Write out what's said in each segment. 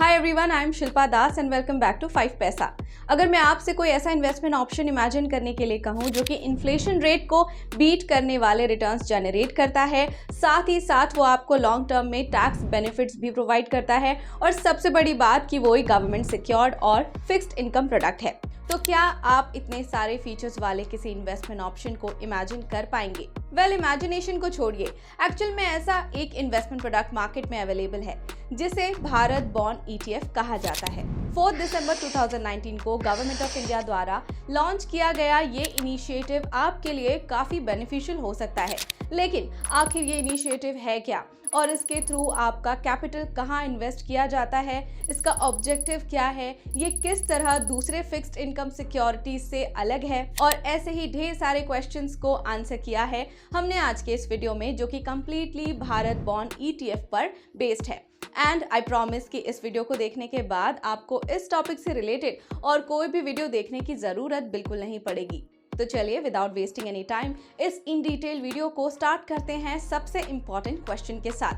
Hi everyone, I am Shilpa Das and welcome back to 5 Paisa. अगर मैं आपसे कोई ऐसा इन्वेस्टमेंट ऑप्शन इमेजिन करने के लिए कहूं जो कि इन्फ्लेशन रेट को बीट करने वाले रिटर्न्स जनरेट करता है, साथ ही साथ वो आपको लॉन्ग टर्म में टैक्स बेनिफिट्स भी प्रोवाइड करता है और सबसे बड़ी बात कि वो ही गवर्नमेंट सिक्योर्ड और फिक्स्ड इनकम प्रोडक्ट है, तो क्या आप इतने सारे फीचर्स वाले किसी इन्वेस्टमेंट ऑप्शन को इमेजिन कर पाएंगे? वेल, इमेजिनेशन को छोड़िए, एक्चुअल में ऐसा एक इन्वेस्टमेंट प्रोडक्ट मार्केट में अवेलेबल है जिसे भारत बॉन्ड ETF कहा जाता है। 4 दिसंबर 2019 को गवर्नमेंट ऑफ इंडिया द्वारा लॉन्च किया गया ये इनिशिएटिव आपके लिए काफी बेनिफिशियल हो सकता है, लेकिन आखिर ये इनिशिएटिव है क्या और इसके थ्रू आपका कैपिटल कहाँ इन्वेस्ट किया जाता है, इसका ऑब्जेक्टिव क्या है, ये किस तरह दूसरे फिक्स्ड इनकम सिक्योरिटीज से अलग है, और ऐसे ही ढेर सारे क्वेश्चंस को आंसर किया है हमने आज के इस वीडियो में, जो कि कंप्लीटली भारत बॉन्ड ETF पर बेस्ड है। एंड आई प्रॉमिस कि इस वीडियो को देखने के बाद आपको इस टॉपिक से रिलेटेड और कोई भी वीडियो देखने की जरूरत बिल्कुल नहीं पड़ेगी। तो चलिए विदाउट वेस्टिंग एनी टाइम इस इन डिटेल वीडियो को स्टार्ट करते हैं सबसे इंपॉर्टेंट क्वेश्चन के साथ,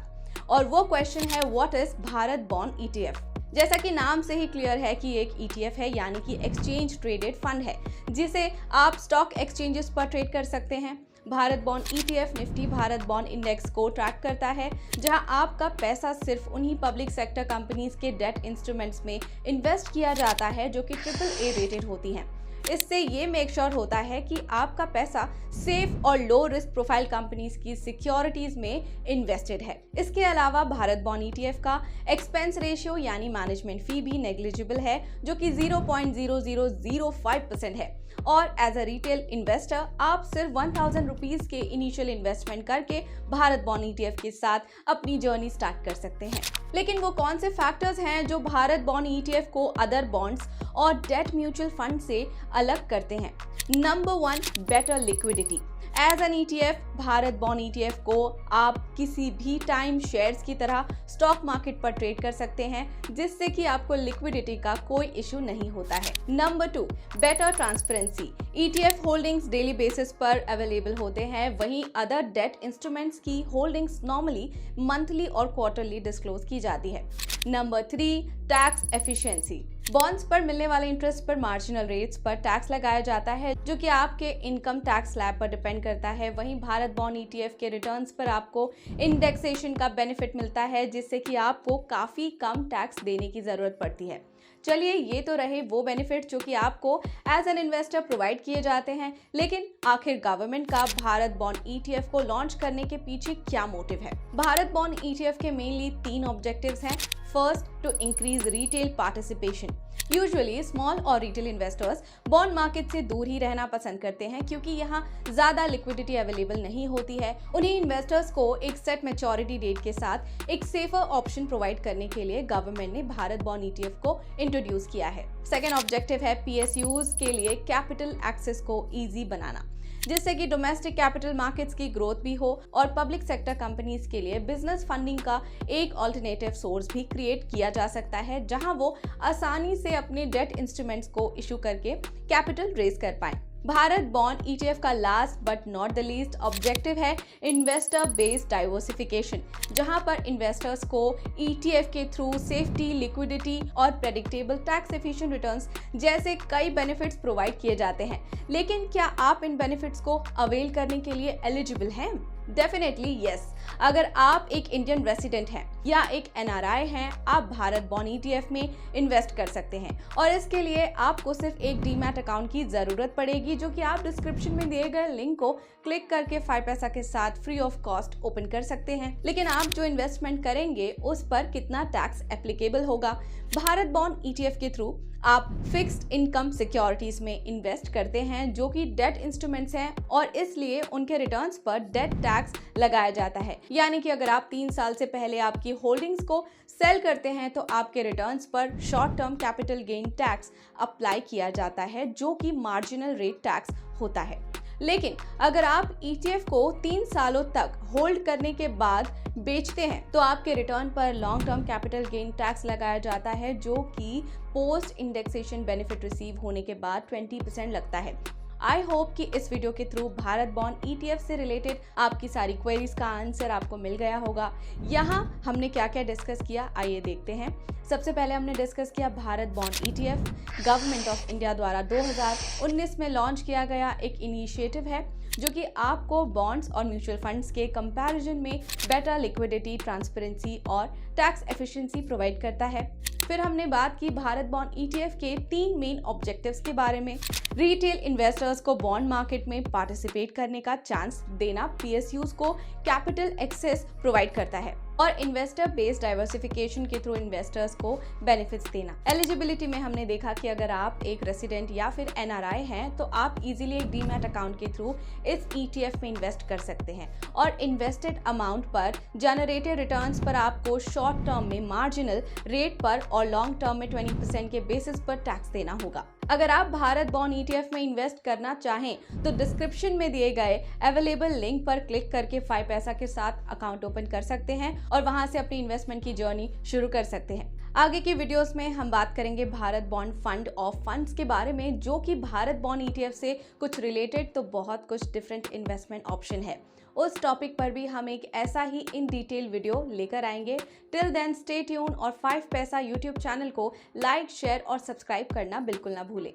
और वो क्वेश्चन है what is Bharat bond ETF। जैसा कि नाम से ही क्लियर है कि एक ETF है, यानी कि एक्सचेंज ट्रेडेड फंड है जिसे आप स्टॉक एक्सचेंजेस पर ट्रेड कर सकते हैं। Bharat bond ETF Nifty Bharat bond index को ट्रैक करता है, जहां आपका पैसा सिर्फ उन्हीं पब्लिक सेक्टर कंपनीज के डेट इंस्ट्रूमेंट्स में इन्वेस्ट किया जाता है जो कि AAA रेटेड होती हैं। इससे ये मेक श्योर होता है कि आपका पैसा सेफ और लो रिस्क प्रोफाइल कंपनीज की सिक्योरिटीज में इन्वेस्टेड है। इसके अलावा भारत बॉन्ड ETF का एक्सपेंस रेशियो यानी मैनेजमेंट फी भी नेग्लिजिबल है, जो कि 0.0005% है, और एज अ रिटेल इन्वेस्टर आप सिर्फ 1000 रुपीज के इनिशियल इन्वेस्टमेंट करके भारत बॉन्ड ETF के साथ अपनी जर्नी स्टार्ट कर सकते हैं। लेकिन वो कौन से फैक्टर्स हैं जो भारत बॉन्ड ETF को अदर बॉन्ड्स और डेट म्यूचुअल फंड से अलग करते हैं? Number 1, better liquidity. As an ETF Bharat bond ETF को आप किसी भी टाइम शेयर्स की तरह स्टॉक मार्केट पर ट्रेड कर सकते हैं, जिससे कि आपको लिक्विडिटी का कोई इशू नहीं होता है। Number 2, better transparency. ETF holdings daily basis पर अवेलेबल होते हैं, वहीं अदर डेट इंस्ट्रूमेंट्स की होल्डिंग्स नॉर्मली मंथली और क्वार्टरली डिस्क्लोज की जाती है। Number 3, tax efficiency. बॉन्ड्स पर मिलने वाले इंटरेस्ट पर मार्जिनल रेट्स पर टैक्स लगाया जाता है, जो कि आपके इनकम टैक्स स्लैब पर डिपेंड करता है। वहीं भारत बॉन्ड ETF के रिटर्न्स पर आपको इंडेक्सेशन का बेनिफिट मिलता है, जिससे कि आपको काफी कम टैक्स देने की जरूरत पड़ती है। चलिए, ये तो रहे वो बेनिफिट जो कि आपको एज एन इन्वेस्टर प्रोवाइड किए जाते हैं, लेकिन आखिर गवर्नमेंट का भारत बॉन्ड ETF को लॉन्च करने के पीछे क्या मोटिव है? भारत बॉन्ड ETF के मेनली 3 ऑब्जेक्टिव्स हैं। First, to increase retail participation. Usually small और रिटेल इन्वेस्टर्स बॉन्ड मार्केट से दूर ही रहना पसंद करते हैं, क्योंकि यहाँ ज्यादा लिक्विडिटी अवेलेबल नहीं होती है। उन्हीं इन्वेस्टर्स को एक सेट मैच्योरिटी डेट के साथ एक सेफर ऑप्शन प्रोवाइड करने के लिए गवर्नमेंट ने भारत बॉन्ड ETF को इंट्रोड्यूस किया है। सेकेंड ऑब्जेक्टिव है PSUs के लिए कैपिटल एक्सेस को ईजी बनाना, जिससे कि डोमेस्टिक कैपिटल मार्केट्स की ग्रोथ भी हो और पब्लिक सेक्टर कंपनीज के लिए बिजनेस फंडिंग का एक ऑल्टरनेटिव सोर्स भी क्रिएट किया जा सकता है, जहां वो आसानी से अपने डेट इंस्ट्रूमेंट्स को इशू करके कैपिटल रेज कर पाएं। भारत बॉन्ड ETF का last but not the least objective है इन्वेस्टर बेस्ड डाइवर्सिफिकेशन, जहां पर इन्वेस्टर्स को ETF के थ्रू सेफ्टी, लिक्विडिटी और प्रेडिक्टेबल टैक्स एफिशिएंट रिटर्न्स जैसे कई बेनिफिट्स प्रोवाइड किए जाते हैं। लेकिन क्या आप इन बेनिफिट्स को अवेल करने के लिए एलिजिबल हैं? Definitely yes. अगर आप एक इंडियन रेसिडेंट हैं या एक NRI हैं, आप भारत बॉन्ड ETF में इन्वेस्ट कर सकते हैं, और इसके लिए आपको सिर्फ एक डीमैट अकाउंट की जरूरत पड़ेगी, जो कि आप डिस्क्रिप्शन में दिए गए लिंक को क्लिक करके 5 पैसा के साथ फ्री ऑफ कॉस्ट ओपन कर सकते हैं। लेकिन आप जो इन्वेस्टमेंट करेंगे उस पर कितना टैक्स एप्लीकेबल होगा? भारत बॉन्ड ETF के थ्रू आप फिक्स्ड इनकम सिक्योरिटीज में इन्वेस्ट करते हैं, जो कि डेट इंस्ट्रूमेंट्स हैं, और इसलिए उनके रिटर्न्स पर डेट टैक्स लगाया जाता है। यानी कि अगर आप 3 साल से पहले आपकी होल्डिंग्स को सेल करते हैं तो आपके रिटर्न्स पर short term capital gain tax apply किया जाता है, जो कि मार्जिनल रेट टैक्स होता है। लेकिन अगर आप ETF को 3 सालों तक होल्ड करने के बाद बेचते हैं तो आपके रिटर्न पर long term capital gain tax लगाया जाता है, जो कि पोस्ट इंडेक्सेशन बेनिफिट रिसीव होने के बाद 20% लगता है। आई होप कि इस वीडियो के थ्रू भारत बॉन्ड ETF से रिलेटेड आपकी सारी क्वेरीज का आंसर आपको मिल गया होगा। यहाँ हमने क्या क्या डिस्कस किया, आइए देखते हैं। सबसे पहले हमने डिस्कस किया Bharat bond ETF government of India द्वारा 2019 में लॉन्च किया गया एक इनिशिएटिव है जो कि आपको बॉन्ड्स और म्यूचुअल फंड्स के कंपैरिजन में बेटर लिक्विडिटी, ट्रांसपेरेंसी और टैक्स एफिशिएंसी प्रोवाइड करता है। फिर हमने बात की भारत बॉन्ड ETF के 3 मेन ऑब्जेक्टिव्स के बारे में। रिटेल इन्वेस्टर्स को बॉन्ड मार्केट में पार्टिसिपेट करने का चांस देना, PSUs को कैपिटल एक्सेस प्रोवाइड करता है और इन्वेस्टर बेस्ड डाइवर्सिफिकेशन के थ्रू इन्वेस्टर्स को बेनिफिट्स देना। एलिजिबिलिटी में हमने देखा कि अगर आप एक रेसिडेंट या फिर NRI हैं तो आप इजीली एक डीमैट अकाउंट के थ्रू इस ETF में इन्वेस्ट कर सकते हैं और इन्वेस्टेड अमाउंट पर जनरेटेड रिटर्न्स पर आपको शॉर्ट टर्म में मार्जिनल रेट पर और लॉन्ग टर्म में 20% के बेसिस पर टैक्स देना होगा। अगर आप भारत बॉन्ड ETF में इन्वेस्ट करना चाहें तो डिस्क्रिप्शन में दिए गए अवेलेबल लिंक पर क्लिक करके 5 पैसा के साथ अकाउंट ओपन कर सकते हैं और वहां से अपनी इन्वेस्टमेंट की जर्नी शुरू कर सकते हैं। आगे की वीडियोस में हम बात करेंगे Bharat bond fund of funds के बारे में, जो कि भारत बॉन्ड ETF से कुछ रिलेटेड तो बहुत कुछ डिफरेंट इन्वेस्टमेंट ऑप्शन है। उस टॉपिक पर भी हम एक ऐसा ही इन डिटेल वीडियो लेकर आएंगे। टिल देन स्टे ट्यून और 5 पैसा YouTube चैनल को लाइक, शेयर और सब्सक्राइब करना बिल्कुल ना भूलें।